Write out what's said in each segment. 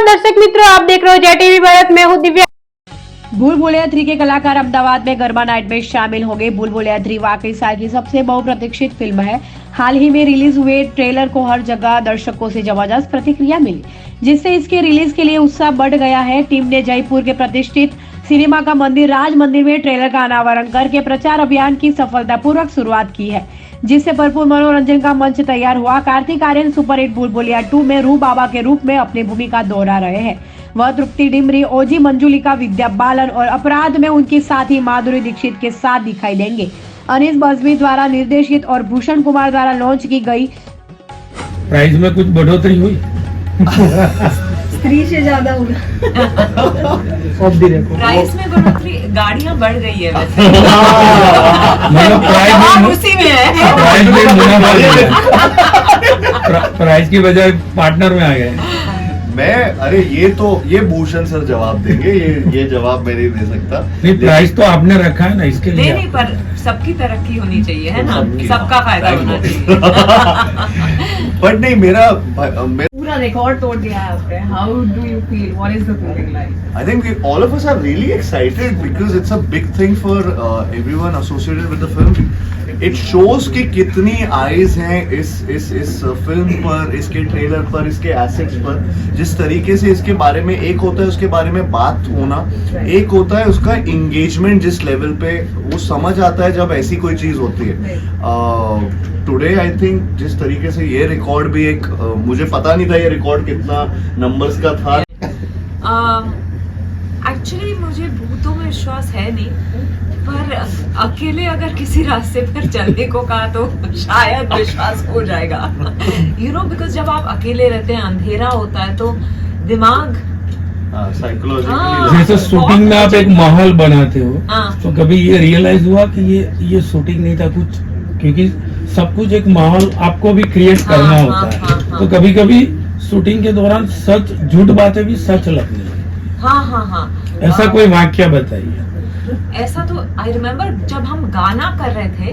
नमस्कार दर्शक मित्रों, आप देख रहे हो जय टीवी भारत। मैं हूँ दिव्या। भूल भुलैया 3 के कलाकार अहमदाबाद में गरबा नाइट में शामिल हो गए। भूल भुलैया 3 वाकई साल की सबसे बहुप्रतीक्षित फिल्म है। हाल ही में रिलीज हुए ट्रेलर को हर जगह दर्शकों से जबरदस्त प्रतिक्रिया मिली, जिससे इसके रिलीज के लिए उत्साह बढ़ गया है। टीम ने जयपुर के प्रतिष्ठित सिनेमा का मंदिर राज मंदिर में ट्रेलर का अनावरण करके प्रचार अभियान की सफलतापूर्वक शुरुआत की है, जिससे भरपूर मनोरंजन का मंच तैयार हुआ। कार्तिक आर्यन सुपरहिट भूल भुलैया 2 में रूह बाबा के रूप में अपनी भूमिका दोहरा रहे हैं। वह तृप्ति डिमरी, ओजी मंजुलिका, विद्या बालन और अपराध में उनके साथी माधुरी दीक्षित के साथ दिखाई देंगे। अनीस बज्मी द्वारा निर्देशित और भूषण कुमार द्वारा लॉन्च की गई। प्राइस में कुछ बढ़ोतरी हुई? स्त्री से ज्यादा होगा। प्राइस में बढ़ोतरी, गाड़ियाँ बढ़ गई है वैसे। मतलब जवाब उसी में है। प्राइस की बजाय पार्टनर में आ गए। अरे ये भूषण सर जवाब देंगे, ये जवाब मैं नहीं दे सकता। नहीं, प्राइस तो आपने रखा है ना इसके लिए। नहीं, पर सबकी तरक्की होनी चाहिए, है ना, सबका फायदा होना चाहिए। बट नहीं, मेरा पूरा रिकॉर्ड तोड़ दिया है आपने। How do you feel? What is the feeling like? I think all of us are really excited because it's a big thing for everyone associated with the film. It shows कि कितनी eyes हैं इस film पर, इसके trailer पर, इसके assets पर। जिस तरीके से इसके बारे में एक होता है उसके बारे में बात होना, एक होता है उसका इंगेजमेंट जिस लेवल पे वो समझ आता है जब ऐसी कोई चीज होती है। टुडे आई थिंक जिस तरीके से ये रिकॉर्ड भी एक मुझे पता नहीं था ये रिकॉर्ड कितना नंबर्स का था। एक्चुअली मुझे भूतों में विश्वास है नहीं, पर अकेले अगर किसी रास्ते पर चलने को कहा तो शायद विश्वास हो जाएगा। यू नो, बिकॉज जब आप अकेले रहते हैं, अंधेरा होता है, तो दिमाग साइकोलॉजिकली जैसे शूटिंग में आप एक माहौल बनाते हो, तो कभी ये रियलाइज हुआ कि ये शूटिंग नहीं था कुछ, क्योंकि सब कुछ एक माहौल आपको भी क्रिएट करना होता है। तो कभी कभी शूटिंग के दौरान सच झूठ बातें भी सच लगती है। हाँ। ऐसा कोई वाक्य बताइए। ऐसा तो आई रिमेम्बर जब हम गाना कर रहे थे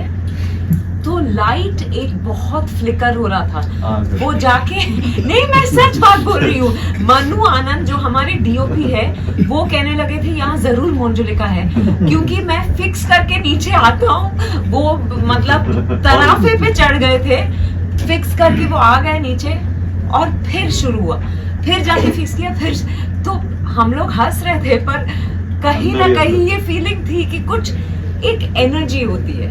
तो लाइट एक बहुत फ्लिकर हो रहा था। वो जाके नहीं, मैं सच बात बोल रही हूँ। मनु आनंद जो हमारे डीओपी है वो कहने लगे थे यहाँ जरूर मंजुलिका है, क्योंकि मैं फिक्स करके नीचे आता हूँ। वो मतलब तराफे पे चढ़ गए थे, फिक्स करके वो आ गए नीचे और फिर शुरू हुआ, फिर जाके फिक्स किया, फिर तो हम लोग हंस रहे थे, पर कहीं ना कहीं ये फीलिंग थी कि कुछ एक एनर्जी होती है।